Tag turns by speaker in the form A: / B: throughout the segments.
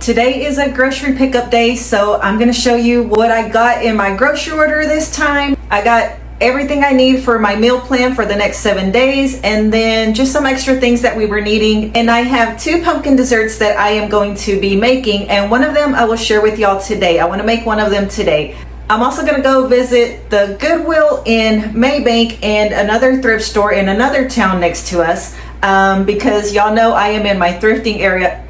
A: Today is a grocery pickup day, so I'm gonna show you what I got in my grocery order this time. I got everything I need for my meal plan for the next 7 days, and then just some extra things that we were needing. And I have 2 pumpkin desserts that I am going to be making, and one of them I will share with y'all today. I want to make one of them today. I'm also going to go visit the Goodwill in Maybank and another thrift store in another town next to us, because y'all know I am in my thrifting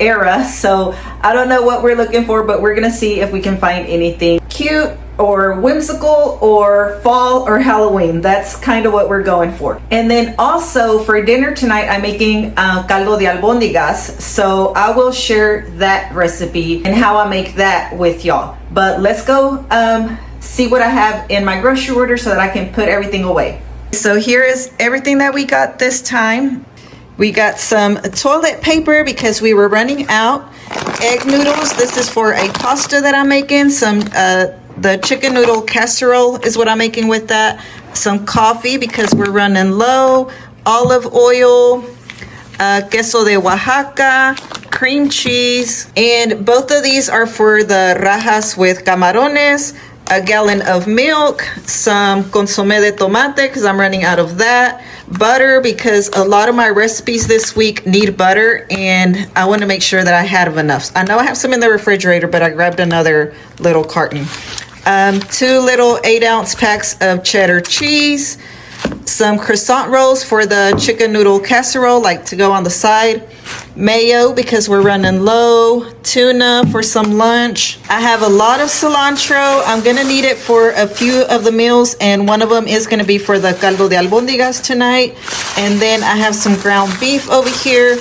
A: era, so I don't know what we're looking for, but we're gonna see if we can find anything cute or whimsical or fall or Halloween. That's kind of what we're going for. And then also for dinner tonight, I'm making caldo de albóndigas, so I will share that recipe and how I make that with y'all. But let's go see what I have in my grocery order so that I can put everything away. So here is everything that we got this time. We got some toilet paper because we were running out. Egg noodles, this is for a pasta that I'm making. Some the chicken noodle casserole is what I'm making with that. Some coffee because we're running low. Olive oil, queso de Oaxaca, cream cheese, and both of these are for the rajas with camarones. A gallon of milk, some consomé de tomate because I'm running out of that, butter because a lot of my recipes this week need butter and I want to make sure that I have enough. I know I have some in the refrigerator, but I grabbed another little carton. 2 little 8-ounce packs of cheddar cheese, some croissant rolls for the chicken noodle casserole, like to go on the side, mayo because we're running low, tuna for some lunch. I have a lot of cilantro. I'm gonna need it for a few of the meals, and one of them is gonna be for the caldo de albóndigas tonight. And then I have some ground beef over here.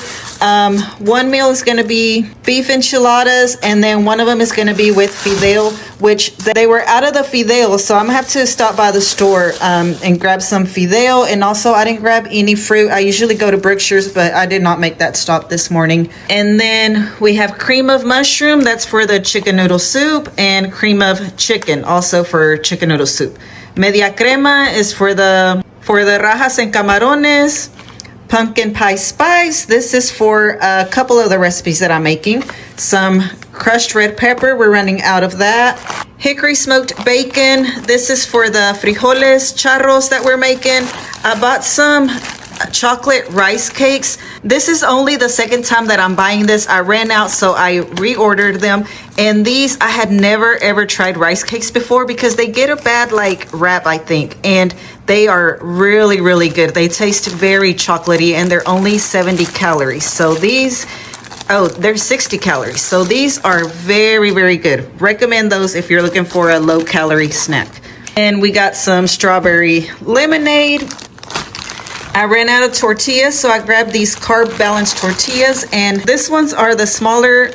A: One meal is going to be beef enchiladas, and then one of them is going to be with fideo, which they were out of the fideo, so I'm going to have to stop by the store and grab some fideo. And also I didn't grab any fruit. I usually go to Brookshire's, but I did not make that stop this morning. And then we have cream of mushroom, that's for the chicken noodle soup, and cream of chicken, also for chicken noodle soup. Media crema is for the rajas and camarones. Pumpkin pie spice, this is for a couple of the recipes that I'm making. Some crushed red pepper, we're running out of that. Hickory smoked bacon, this is for the frijoles charros that we're making. I bought some chocolate rice cakes. This is only the second time that I'm buying this. I ran out, so I reordered them. And these, I had never ever tried rice cakes before because they get a bad rap, I think. And they are really, really good. They taste very chocolatey and they're only 70 calories. So these, they're 60 calories. So these are very, very good. Recommend those if you're looking for a low calorie snack. And we got some strawberry lemonade. I ran out of tortillas, so I grabbed these carb balanced tortillas, and this ones are the smaller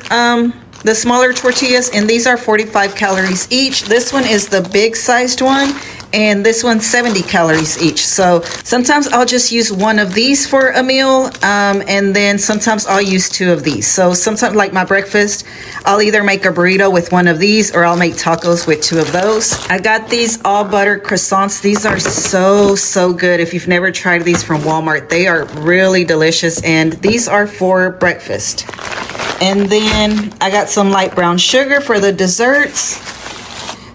A: tortillas, and these are 45 calories each. This one is the big sized one, and this one's 70 calories each. So sometimes I'll just use one of these for a meal, and then sometimes I'll use 2 of these. So sometimes, like my breakfast, I'll either make a burrito with one of these or I'll make tacos with 2 of those. I got these all butter croissants. These are so good. If you've never tried these from Walmart, they are really delicious, and these are for breakfast. And then I got some light brown sugar for the desserts.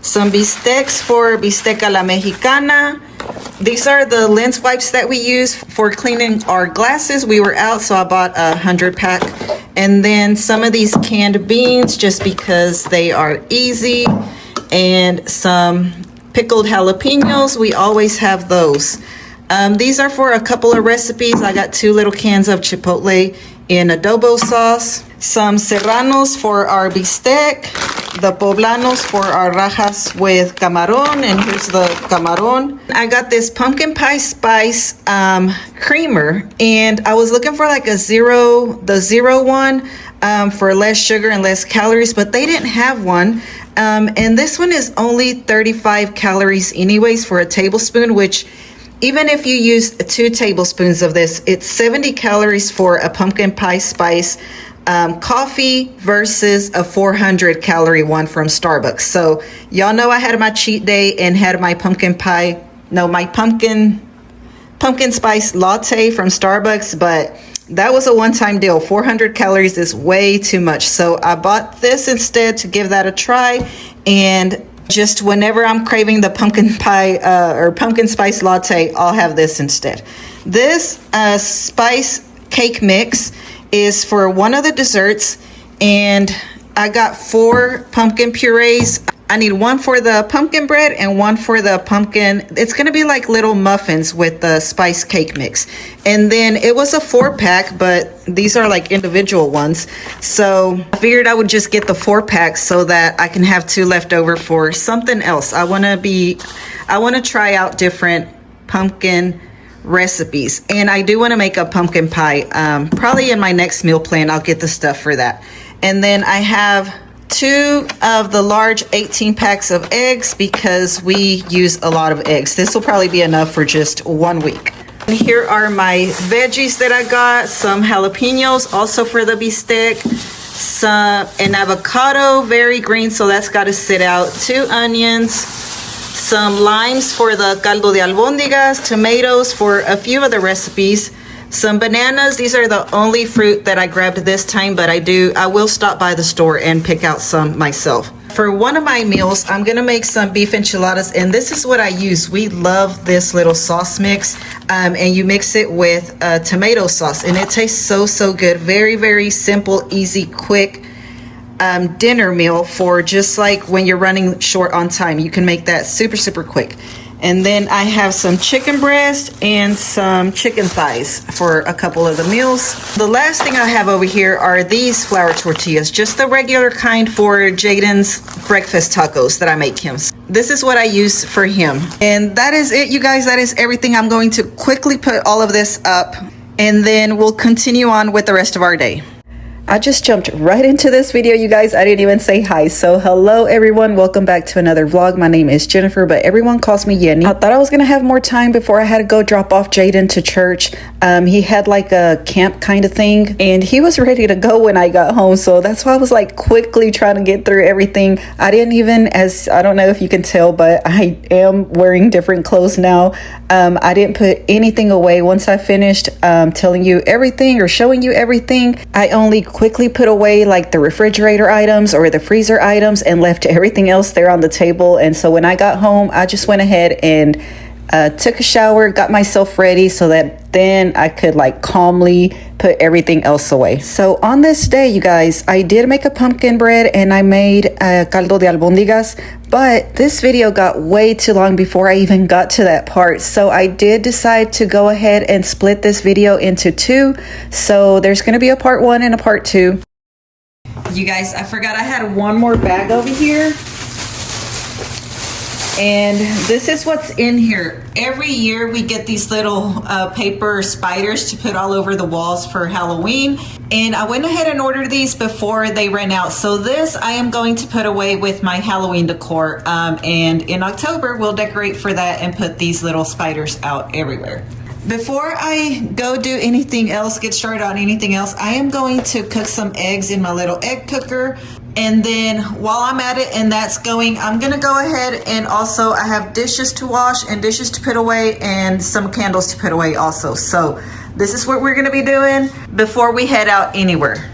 A: Some bistecs for bistec a la mexicana. These are the lens wipes that we use for cleaning our glasses. We were out, so I bought a 100 pack. And then some of these canned beans just because they are easy. And some pickled jalapenos. We always have those. These are for a couple of recipes. I got 2 little cans of chipotle in adobo sauce. Some serranos for our bistec. The poblanos for our rajas with camaron, and here's the camaron. I got this pumpkin pie spice creamer, and I was looking for like the zero one for less sugar and less calories, but they didn't have one. And this one is only 35 calories anyways for a tablespoon, which even if you use 2 tablespoons of this, it's 70 calories for a pumpkin pie spice coffee versus a 400 calorie one from Starbucks. So y'all know I had my cheat day and had my pumpkin spice latte from Starbucks, but that was a one-time deal. 400 calories is way too much. So I bought this instead to give that a try. And just whenever I'm craving the pumpkin pie or pumpkin spice latte, I'll have this instead. This spice cake mix is for one of the desserts, and I got 4 pumpkin purees. I need one for the pumpkin bread and one for the pumpkin. It's going to be like little muffins with the spice cake mix. And then it was a 4-pack, but these are like individual ones. So I figured I would just get the 4-pack so that I can have 2 left over for something else. I want to try out different pumpkin recipes. And I do want to make a pumpkin pie. Probably in my next meal plan, I'll get the stuff for that. And then I have 2 of the large 18 packs of eggs because we use a lot of eggs. This will probably be enough for just 1 week. And here are my veggies that I got. Some jalapenos, also for the bistec. An avocado, very green, so that's got to sit out. 2 onions. Some limes for the caldo de albóndigas. Tomatoes for a few of the recipes. Some bananas. These are the only fruit that I grabbed this time, but I will stop by the store and pick out some myself. For one of my meals, I'm gonna make some beef enchiladas, and this is what I use. We love this little sauce mix, and you mix it with tomato sauce, and it tastes so good. Very, very simple, easy, quick dinner meal for just like when you're running short on time. You can make that super quick. And then I have some chicken breast and some chicken thighs for a couple of the meals. The last thing I have over here are these flour tortillas, just the regular kind for Jaden's breakfast tacos that I make him. This is what I use for him. And that is it, you guys. That is everything. I'm going to quickly put all of this up, and then we'll continue on with the rest of our day. I just jumped right into this video, you guys. I didn't even say hi. So hello everyone, welcome back to another vlog. My name is Jennifer, but everyone calls me Yenny. I thought I was gonna have more time before I had to go drop off Jaden to church. He had like a camp kind of thing, and he was ready to go when I got home, so that's why I was like quickly trying to get through everything. I didn't even, as I don't know if you can tell, but I am wearing different clothes now. I didn't put anything away. Once I finished telling you everything or showing you everything, I only quickly put away like the refrigerator items or the freezer items and left everything else there on the table. And so when I got home, I just went ahead and took a shower, got myself ready so that then I could like calmly put everything else away. So on this day, you guys, I did make a pumpkin bread and I made a caldo de albóndigas, but this video got way too long before I even got to that part. So I did decide to go ahead and split this video into 2. So there's going to be a part 1 and a part 2. You guys, I forgot I had one more bag over here. And this is what's in here. Every year we get these little paper spiders to put all over the walls for Halloween. And I went ahead and ordered these before they ran out. So this I am going to put away with my Halloween decor. And in October, we'll decorate for that and put these little spiders out everywhere. Before I go do anything else, get started on anything else, I am going to cook some eggs in my little egg cooker. And then while I'm at it and that's going, I'm gonna go ahead and also I have dishes to wash and dishes to put away and some candles to put away also. So this is what we're gonna be doing before we head out anywhere.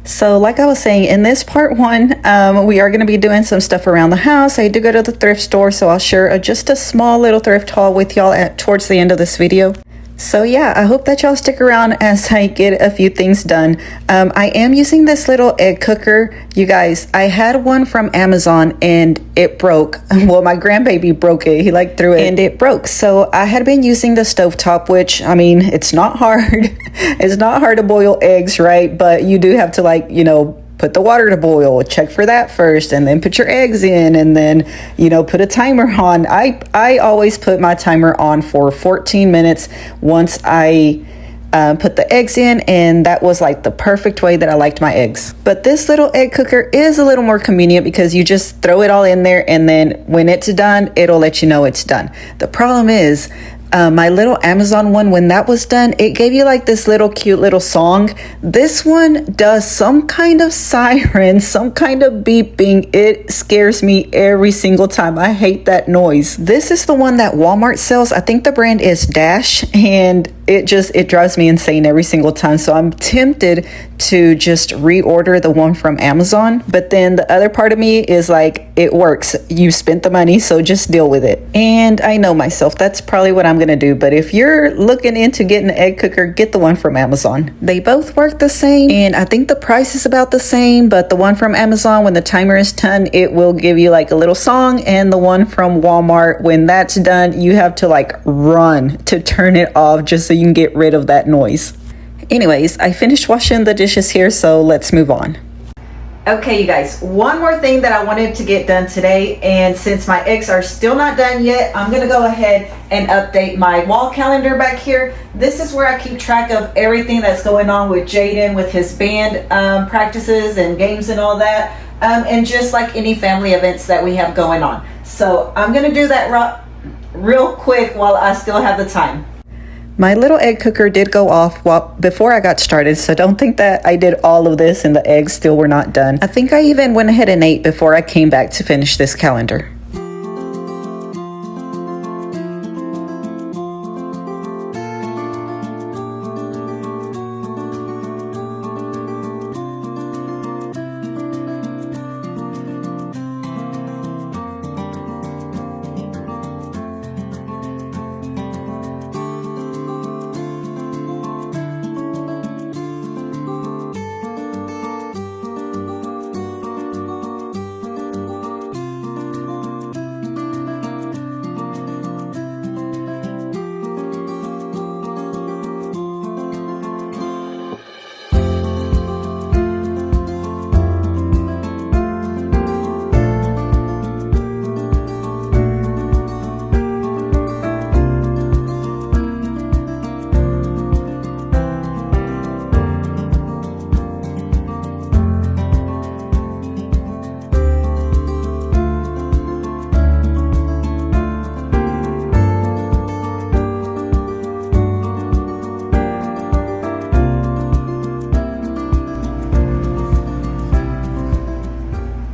A: So like I was saying, in this part 1, we are going to be doing some stuff around the house. I did go to the thrift store, so I'll share just a small little thrift haul with y'all towards the end of this video. So yeah, I hope that y'all stick around as I get a few things done. I am using this little egg cooker. You guys, I had one from Amazon and it broke. Well, my grandbaby broke it. He like threw it and it broke. So I had been using the stovetop, which I mean, it's not hard. It's not hard to boil eggs, right? But you do have to like, you know, put the water to boil, check for that first, and then put your eggs in, and then, you know, put a timer on. I always put my timer on for 14 minutes once I put the eggs in, and that was like the perfect way that I liked my eggs. But this little egg cooker is a little more convenient because you just throw it all in there, and then when it's done, it'll let you know it's done. The problem is, my little Amazon one, when that was done, it gave you like this little cute little song. This one does some kind of siren, some kind of beeping. It scares me every single time. I hate that noise. This is the one that Walmart sells. I think the brand is Dash, and it drives me insane every single time. So I'm tempted to just reorder the one from Amazon, but then the other part of me is like, it works, you spent the money, so just deal with it. And I know myself, that's probably what I'm gonna do. But if you're looking into getting an egg cooker, get the one from Amazon. They both work the same, and I think the price is about the same, but the one from Amazon, when the timer is done, it will give you like a little song, and the one from Walmart, when that's done, you have to like run to turn it off just so you can get rid of that noise. Anyways, I finished washing the dishes here, so let's move on. Okay, you guys, one more thing that I wanted to get done today, and since my eggs are still not done yet, I'm gonna go ahead and update my wall calendar back here. This is where I keep track of everything that's going on with Jaden, with his band practices and games and all that, and just like any family events that we have going on. So I'm gonna do that real quick while I still have the time. My little egg cooker did go off before I got started, so don't think that I did all of this and the eggs still were not done. I think I even went ahead and ate before I came back to finish this calendar.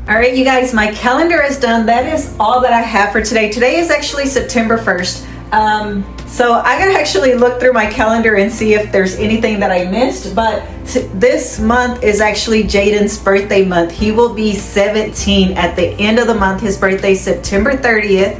A: All right, you guys, my calendar is done. That is all that I have for today. Today is actually September 1st. So I gotta actually look through my calendar and see if there's anything that I missed, but this month is actually Jaden's birthday month. He will be 17 at the end of the month. His birthday is September 30th.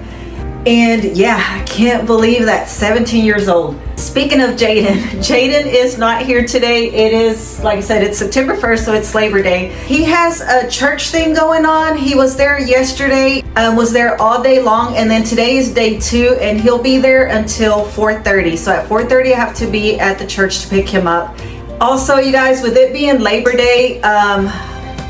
A: And yeah, I can't believe that, 17 years old. Speaking of Jaden, Jaden is not here today. It is, like I said, it's September 1st, so it's Labor Day. He has a church thing going on. He was there yesterday, was there all day long, and then today is day 2, and he'll be there until 4:30. So at 4:30, I have to be at the church to pick him up. Also, you guys, with it being Labor Day,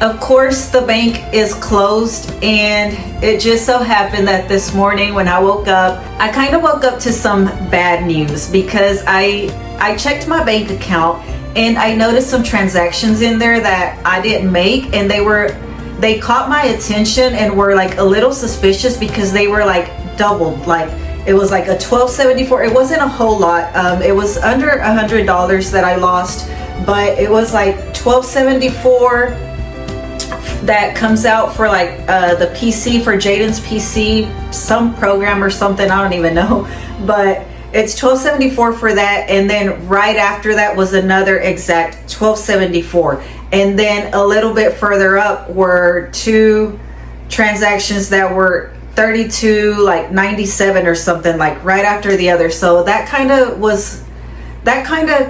A: of course, the bank is closed, and it just so happened that this morning when I woke up, I kind of woke up to some bad news, because I checked my bank account and I noticed some transactions in there that I didn't make, and they caught my attention and were like a little suspicious because they were like doubled. Like it was like a $12.74. It wasn't a whole lot. It was under $100 that I lost, but it was like $12.74. that comes out for like the PC, for Jaden's PC, some program or something, I don't even know, but it's $12.74 for that. And then right after that was another exact $12.74, and then a little bit further up were 2 transactions that were $32.97 or something, like right after the other. So that kind of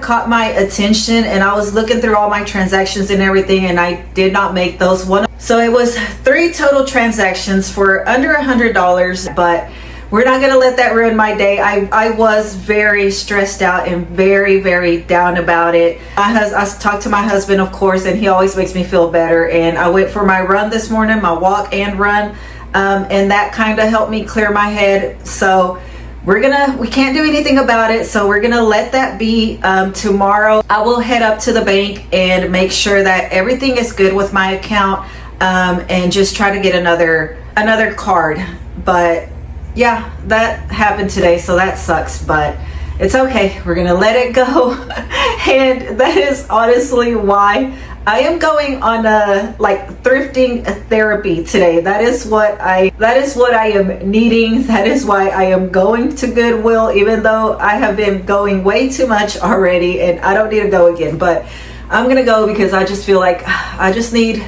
A: caught my attention, and I was looking through all my transactions and everything, and I did not make those one. So it was 3 total transactions for under $100, but we're not gonna let that ruin my day. I was very stressed out and very, very down about it. I talked to my husband, of course, and he always makes me feel better. And I went for my run this morning, my walk and run, and that kind of helped me clear my head. So we can't do anything about it, so we're gonna let that be. Tomorrow I will head up to the bank and make sure that everything is good with my account, and just try to get another card. But yeah, that happened today, so that sucks, but it's okay. We're gonna let it go. And that is honestly why I am going on a like thrifting therapy today. That is what I am needing. That is why I am going to Goodwill, even though I have been going way too much already and I don't need to go again. But I'm gonna go because I just feel like I just need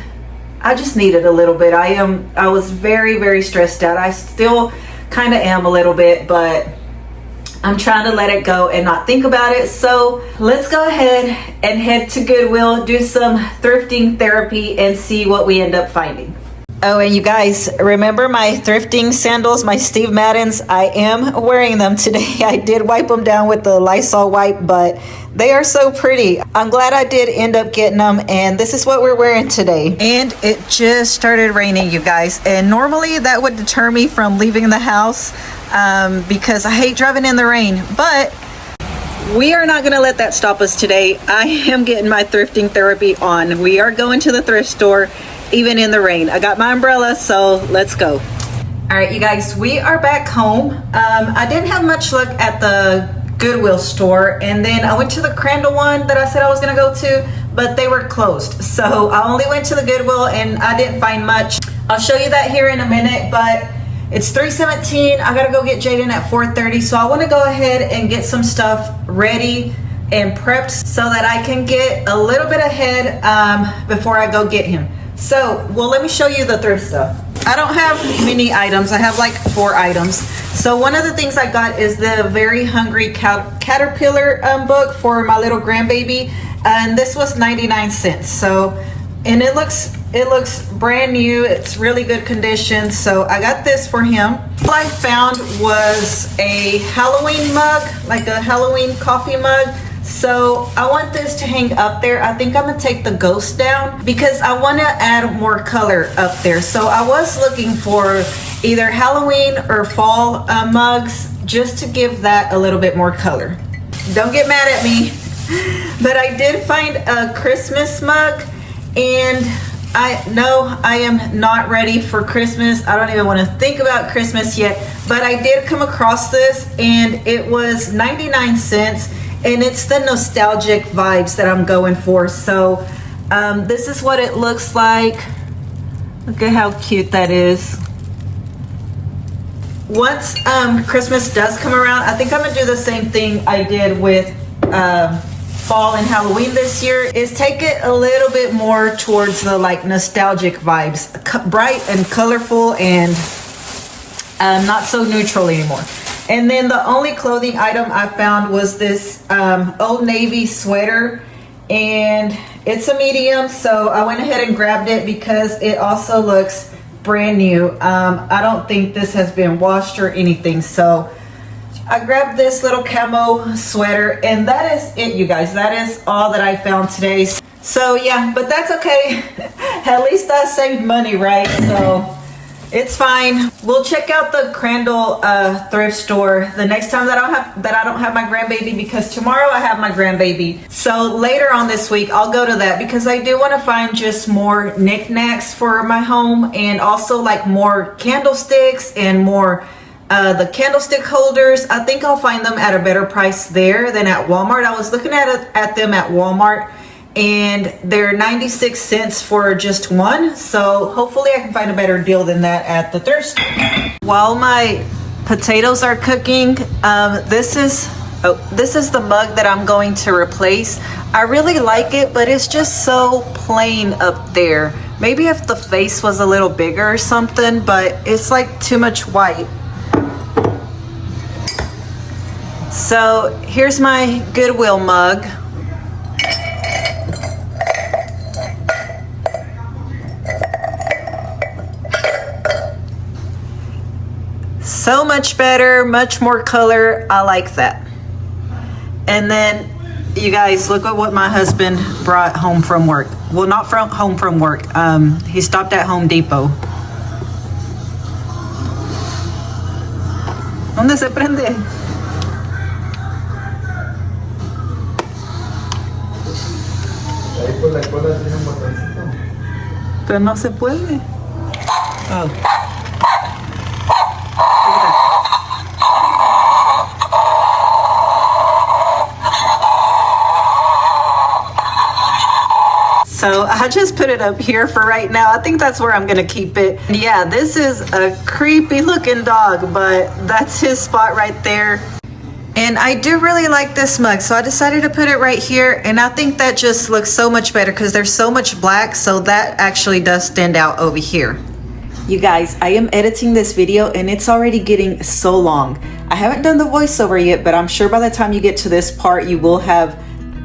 A: it a little bit. I was very, very stressed out. I still kind of am a little bit, but I'm trying to let it go and not think about it. So let's go ahead and head to Goodwill, do some thrifting therapy, and see what we end up finding. Oh, and you guys, remember my thrifting sandals, my Steve Maddens? I am wearing them today. I did wipe them down with the Lysol wipe, but they are so pretty. I'm glad I did end up getting them, and this is what we're wearing today. And it just started raining, you guys, and normally that would deter me from leaving the house because I hate driving in the rain, but we are not going to let that stop us today. I am getting my thrifting therapy on. We are going to the thrift store even in the rain. I got my umbrella, so let's go. All right, you guys, we are back home. I didn't have much luck at the Goodwill store, and then I went to the Crandall one that I said I was gonna go to, but they were closed. So I only went to the Goodwill and I didn't find much. I'll show you that here in a minute, but it's 3:17. I gotta go get Jaden at 4:30, so I want to go ahead and get some stuff ready and prepped so that I can get a little bit ahead before I go get him. So, well, let me show you the thrift stuff. I don't have many items. I have like 4 items. So one of the things I got is the Very Hungry Caterpillar book for my little grandbaby, and this was 99 cents. So, and it looks brand new. It's really good condition. So I got this for him. What I found was a Halloween mug, like a Halloween coffee mug. So I want this to hang up there. I think I'm gonna take the ghost down because I want to add more color up there. So I was looking for either Halloween or fall mugs just to give that a little bit more color. Don't get mad at me, but I did find a Christmas mug, and I am not ready for Christmas. I don't even want to think about Christmas yet, but I did come across this and it was 99 cents. And it's the nostalgic vibes that I'm going for. So this is what it looks like. Look at how cute that is. Once Christmas does come around, I think I'm gonna do the same thing I did with fall and Halloween this year, is take it a little bit more towards the like nostalgic vibes. Bright and colorful and not so neutral anymore. And then the only clothing item I found was this Old Navy sweater, and it's a medium, so I went ahead and grabbed it because it also looks brand new. I don't think this has been washed or anything, so I grabbed this little camo sweater, and that is it, you guys. That is all that I found today. So yeah, but that's okay. At least I saved money, right? So it's fine. We'll check out the Crandall thrift store the next time that I don't have my grandbaby, because tomorrow I have my grandbaby. So later on this week I'll go to that because I do want to find just more knickknacks for my home, and also like more candlesticks and more the candlestick holders. I think I'll find them at a better price there than at Walmart. I was looking at them at Walmart, and they're 96 cents for just one. So hopefully I can find a better deal than that at the thrift store. While my potatoes are cooking, this is the mug that I'm going to replace. I really like it, but it's just so plain up there. Maybe if the face was a little bigger or something, but it's like too much white. So here's my Goodwill mug. So much better, much more color. I like that. And then you guys, look at what my husband brought home from work. Well, not from home from work. He stopped at Home Depot. ¿Dónde se prende?
B: Ahí por la cola tiene un botoncito.
A: Pero no se puede. Oh. So I just put it up here for right now. I think that's where I'm gonna keep it. Yeah, this is a creepy looking dog, but that's his spot right there. And I do really like this mug, so I decided to put it right here, and I think that just looks so much better because there's so much black, so that actually does stand out over here. You guys, I am editing this video and it's already getting so long. I haven't done the voiceover yet, but I'm sure by the time you get to this part, you will have,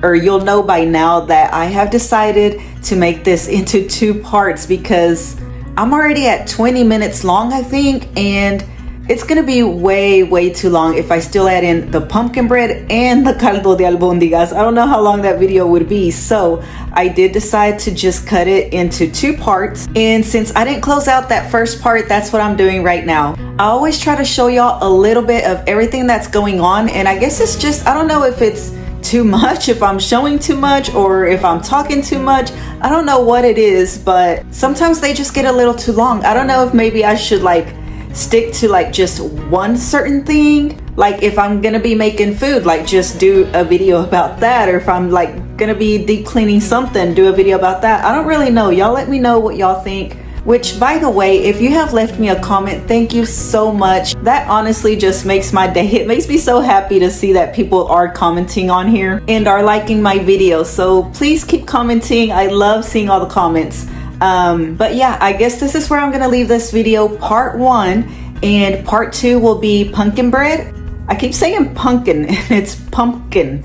A: or you'll know by now that I have decided to make this into 2 parts because I'm already at 20 minutes long, I think, and it's gonna be way too long if I still add in the pumpkin bread and the caldo de albóndigas. I don't know how long that video would be, so I did decide to just cut it into 2 parts. And since I didn't close out that first part, that's what I'm doing right now. I always try to show y'all a little bit of everything that's going on, and I guess it's just, I don't know if it's too much, if I'm showing too much, or if I'm talking too much. I don't know what it is, but sometimes they just get a little too long. I don't know if maybe I should like stick to like just one certain thing. Like if I'm gonna be making food, like just do a video about that, or if I'm like gonna be deep cleaning something, do a video about that. I don't really know. Y'all let me know what y'all think. Which, by the way, if you have left me a comment, thank you so much. That honestly just makes my day. It makes me so happy to see that people are commenting on here and are liking my videos. So please keep commenting. I love seeing all the comments. But yeah, I guess this is where I'm gonna leave this video, part 1, and part 2 will be pumpkin bread. I keep saying pumpkin and it's pumpkin.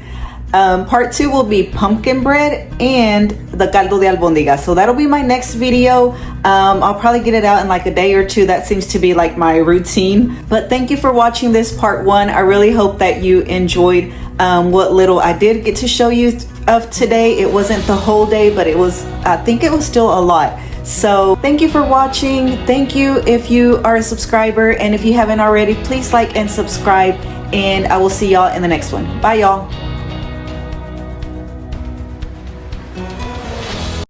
A: Part 2 will be pumpkin bread and the caldo de albóndiga. So that'll be my next video. I'll probably get it out in like a day or 2. That seems to be like my routine. But thank you for watching this part 1. I really hope that you enjoyed what little I did get to show you of today. It wasn't the whole day, but it was, I think it was still a lot. So thank you for watching. Thank you if you are a subscriber, and if you haven't already, please like and subscribe, and I will see y'all in the next one. Bye y'all.